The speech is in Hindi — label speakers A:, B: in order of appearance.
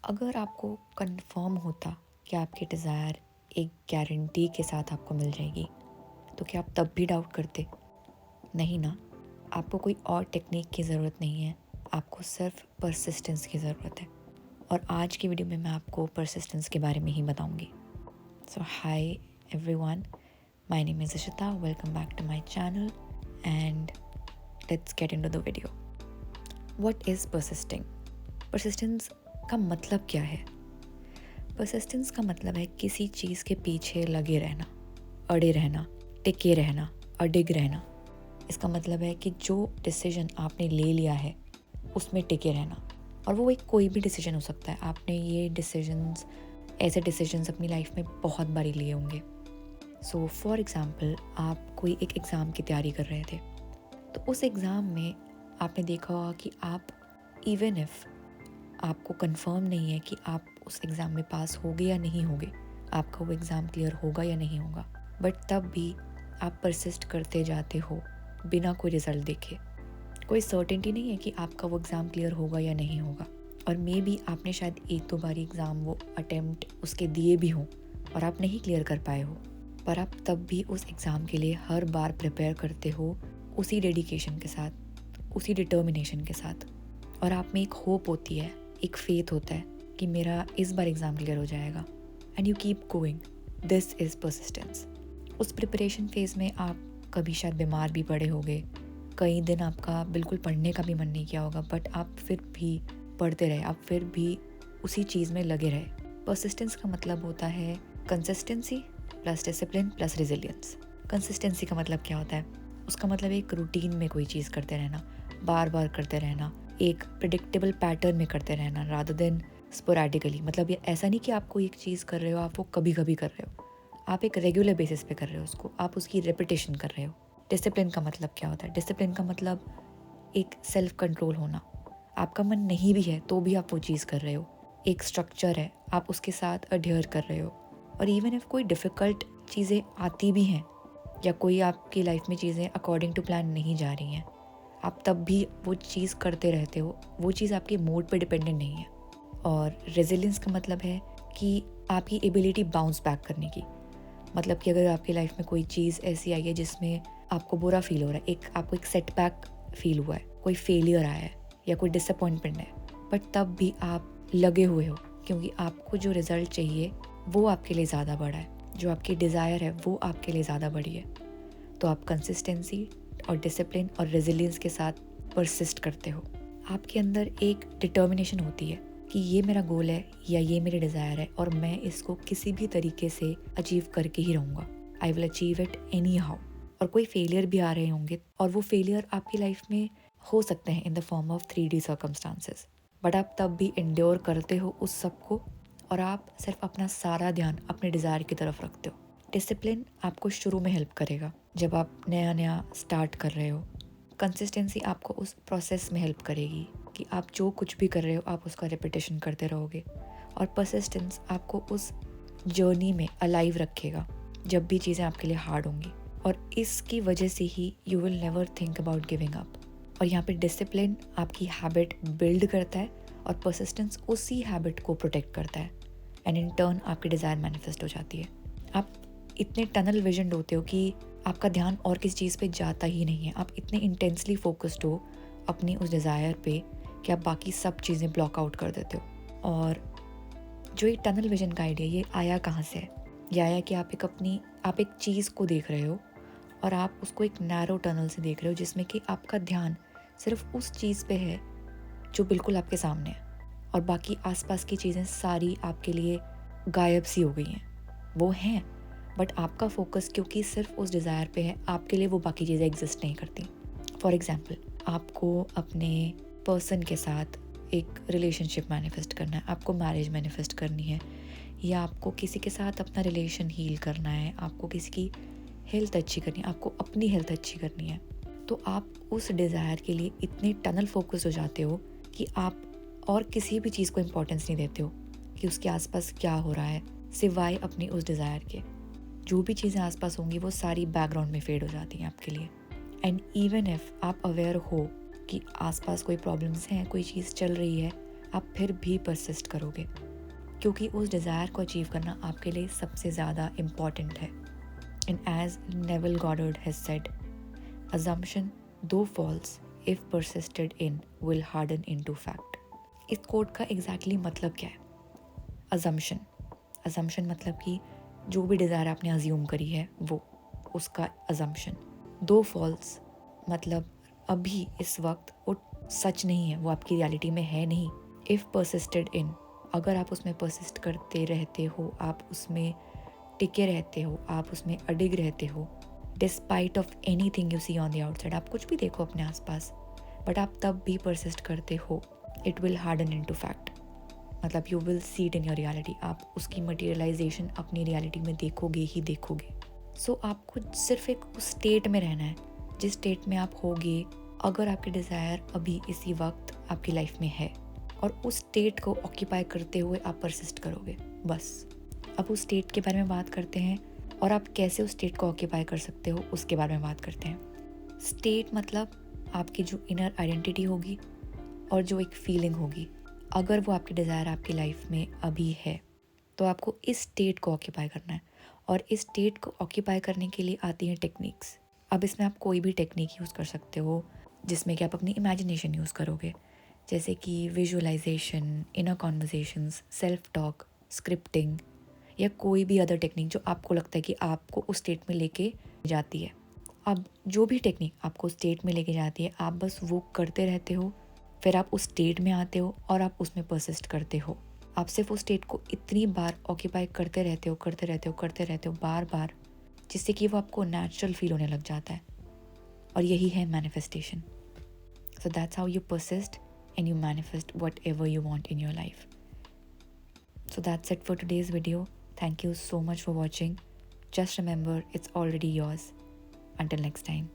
A: अगर आपको कंफर्म होता कि आपकी डिज़ायर एक गारंटी के साथ आपको मिल जाएगी, तो क्या आप तब भी डाउट करते? नहीं ना। आपको कोई और टेक्निक की ज़रूरत नहीं है, आपको सिर्फ परसिस्टेंस की ज़रूरत है। और आज की वीडियो में मैं आपको परसिस्टेंस के बारे में ही बताऊंगी। So hi everyone, my name is Ishita, welcome back to my channel and let's get into the video. What is persisting? Persistence का मतलब क्या है? परसिस्टेंस का मतलब है किसी चीज़ के पीछे लगे रहना, अड़े रहना, टिके रहना, अडिग रहना। इसका मतलब है कि जो डिसीजन आपने ले लिया है उसमें टिके रहना। और वो एक कोई भी डिसीजन हो सकता है। आपने ये डिसीजंस, ऐसे डिसीजंस अपनी लाइफ में बहुत बारी लिए होंगे। सो फॉर एग्ज़ाम्पल, आप कोई एक एग्ज़ाम की तैयारी कर रहे थे, तो उस एग्ज़ाम में आपने देखा होगा कि आप इवन इफ़ आपको कंफर्म नहीं है कि आप उस एग्ज़ाम में पास होगे या नहीं होगे, आपका वो एग्ज़ाम क्लियर होगा या नहीं होगा, बट तब भी आप परसिस्ट करते जाते हो बिना कोई रिज़ल्ट देखे। कोई सर्टेनिटी नहीं है कि आपका वो एग्ज़ाम क्लियर होगा या नहीं होगा। और मे बी आपने शायद एक दो बार एग्ज़ाम वो अटेम्प्ट उसके दिए भी हों और आप नहीं क्लियर कर पाए हो, पर आप तब भी उस एग्ज़ाम के लिए हर बार प्रिपेयर करते हो उसी डेडिकेशन के साथ, उसी डिटर्मिनेशन के साथ। और आप में एक होप होती है, एक फेथ होता है कि मेरा इस बार एग्ज़ाम क्लियर हो जाएगा, and you keep going. This is persistence. उस प्रिपरेशन फेज़ में आप कभी शायद बीमार भी पड़े होगे, कई दिन आपका बिल्कुल पढ़ने का भी मन नहीं किया होगा, बट आप फिर भी पढ़ते रहे, आप फिर भी उसी चीज़ में लगे रहे। परसिस्टेंस का मतलब होता है consistency plus discipline plus resilience. Consistency का मतलब क्या होता है? उसका मतलब एक रूटीन में कोई चीज़ करते रहना, बार बार करते रहना, एक प्रिडिक्टेबल पैटर्न में करते रहना रादर देन स्पोरैडिकली। मतलब ये ऐसा नहीं कि आप कोई एक चीज़ कर रहे हो, आप वो कभी कभी कर रहे हो, आप एक रेगुलर बेसिस पे कर रहे हो उसको, आप उसकी रेपिटेशन कर रहे हो। डिसिप्लिन का मतलब क्या होता है? डिसिप्लिन का मतलब एक सेल्फ कंट्रोल होना। आपका मन नहीं भी है तो भी आप वो चीज़ कर रहे हो। एक स्ट्रक्चर है, आप उसके साथ अड्हेयर कर रहे हो। और इवन इफ कोई डिफ़िकल्ट चीज़ें आती भी हैं या कोई आपकी लाइफ में चीज़ें अकॉर्डिंग टू प्लान नहीं जा रही हैं, आप तब भी वो चीज़ करते रहते हो। वो चीज़ आपके मूड पे डिपेंडेंट नहीं है। और रेजिलियंस का मतलब है कि आपकी एबिलिटी बाउंस बैक करने की। मतलब कि अगर आपकी लाइफ में कोई चीज़ ऐसी आई है जिसमें आपको बुरा फील हो रहा है, आपको एक सेटबैक फील हुआ है, कोई फेलियर आया है या कोई डिसअपॉइंटमेंट है, बट तब भी आप लगे हुए हो क्योंकि आपको जो रिज़ल्ट चाहिए वो आपके लिए ज़्यादा बड़ा है, जो आपकी डिज़ायर है वो आपके लिए ज़्यादा बड़ी है। तो आप कंसिस्टेंसी और डिसिप्लिन और रेजिलियंस के साथ परसिस्ट करते हो। आपके अंदर एक डिटर्मिनेशन होती है कि ये मेरा गोल है या ये मेरी डिज़ायर है और मैं इसको किसी भी तरीके से अचीव करके ही रहूँगा। I will achieve it any how. और कोई फेलियर भी आ रहे होंगे और वो फेलियर आपकी लाइफ में हो सकते हैं in the form of 3D circumstances, but आप तब भी इंड्योर करते हो उस सब को और आप सिर्फ अपना सारा ध्यान अपने डिज़ायर की तरफ रखते हो। डिसिप्लिन आपको शुरू में हेल्प करेगा जब आप नया नया स्टार्ट कर रहे हो। कंसिस्टेंसी आपको उस प्रोसेस में हेल्प करेगी कि आप जो कुछ भी कर रहे हो आप उसका रिपीटेशन करते रहोगे। और परसिस्टेंस आपको उस जर्नी में अलाइव रखेगा जब भी चीज़ें आपके लिए हार्ड होंगी। और इसकी वजह से ही you will never think about giving up. और यहाँ पे डिसिप्लिन आपकी हैबिट बिल्ड करता है और परसिस्टेंस उसी हैबिट को प्रोटेक्ट करता है, एंड इन टर्न आपकी डिज़ायर मैनिफेस्ट हो जाती है। आप इतने टनल विजन होते हो कि आपका ध्यान और किसी चीज़ पे जाता ही नहीं है। आप इतने इंटेंसली फोकस्ड हो अपनी उस डिज़ायर पे कि आप बाकी सब चीज़ें ब्लॉक आउट कर देते हो। और जो ये टनल विजन का आइडिया, ये आया कहाँ से है? ये आया कि आप एक चीज़ को देख रहे हो और आप उसको एक नैरो टनल से देख रहे हो जिसमें कि आपका ध्यान सिर्फ उस चीज़ पे है जो बिल्कुल आपके सामने है, और बाकी आसपास की चीज़ें सारी आपके लिए गायब सी हो गई हैं। वो हैं, बट आपका फोकस क्योंकि सिर्फ उस डिज़ायर पे है, आपके लिए वो बाकी चीज़ें एग्जिस्ट नहीं करती। फॉर एग्जाम्पल, आपको अपने पर्सन के साथ एक रिलेशनशिप मैनिफेस्ट करना है, आपको मैरिज मैनिफेस्ट करनी है, या आपको किसी के साथ अपना रिलेशन हील करना है, आपको किसी की हेल्थ अच्छी करनी है, आपको अपनी हेल्थ अच्छी करनी है, तो आप उस डिज़ायर के लिए इतने टनल फोकस हो जाते हो कि आप और किसी भी चीज़ को इम्पोर्टेंस नहीं देते हो कि उसके आसपास क्या हो रहा है, सिवाय अपनी उस डिज़ायर के। जो भी चीज़ें आसपास होंगी वो सारी बैकग्राउंड में फेड हो जाती हैं आपके लिए। एंड इवन इफ़ आप अवेयर हो कि आसपास कोई प्रॉब्लम्स हैं, कोई चीज़ चल रही है, आप फिर भी परसिस्ट करोगे, क्योंकि उस डिज़ायर को अचीव करना आपके लिए सबसे ज़्यादा इम्पॉर्टेंट है। And as Neville Goddard has said, assumption though false if persisted in will harden into fact। इस कोट का एग्जैक्टली मतलब क्या है? अजम्पशन मतलब कि जो भी डिज़ायर आपने अज्यूम करी है वो, उसका अजम्पशन। दो फॉल्स मतलब अभी इस वक्त वो सच नहीं है, वो आपकी रियलिटी में है नहीं। इफ़ परसिस्टेड इन, अगर आप उसमें परसिस्ट करते रहते हो, आप उसमें टिके रहते हो, आप उसमें अडिग रहते हो, despite of anything you see on the outside, आप कुछ भी देखो अपने आसपास बट आप तब भी परसिस्ट करते हो, it will harden into fact. मतलब you will see it in your reality, आप उसकी मटीरियलाइजेशन अपनी रियलिटी में देखोगे ही देखोगे। सो आपको सिर्फ एक उस स्टेट में रहना है जिस स्टेट में आप होगे अगर आपके डिज़ायर अभी इसी वक्त आपकी लाइफ में है, और उस स्टेट को ऑक्यूपाई करते हुए आप परसिस्ट करोगे बस। अब उस स्टेट के बारे में बात करते हैं और आप कैसे उस स्टेट को ऑक्यूपाई कर सकते हो उसके बारे में बात करते हैं। स्टेट मतलब आपकी जो इनर आइडेंटिटी होगी और जो एक फीलिंग होगी, अगर वो आपकी डिज़ायर आपकी लाइफ में अभी है तो आपको इस स्टेट को ऑक्यूपाई करना है। और इस स्टेट को ऑक्यूपाई करने के लिए आती हैं टेक्निक्स। अब इसमें आप कोई भी टेक्निक यूज़ कर सकते हो जिसमें कि आप अपनी इमेजिनेशन यूज़ करोगे, जैसे कि visualisation, inner conversations, self talk, scripting, या कोई भी अदर टेक्निक जो आपको लगता है कि आपको उस स्टेट में लेके जाती है। अब जो भी टेक्निक आपको स्टेट में लेके जाती है, आप बस वो करते रहते हो, फिर आप उस स्टेट में आते हो और आप उसमें परसिस्ट करते हो। आप सिर्फ उस स्टेट को इतनी बार ऑक्यूपाई करते रहते हो बार बार, जिससे कि वो आपको नेचुरल फील होने लग जाता है। और यही है manifestation. So that's how you persist and you manifest what ever you want in your life. So that's it for today's video. Thank you so much for watching. Just remember, it's already yours. Until next time.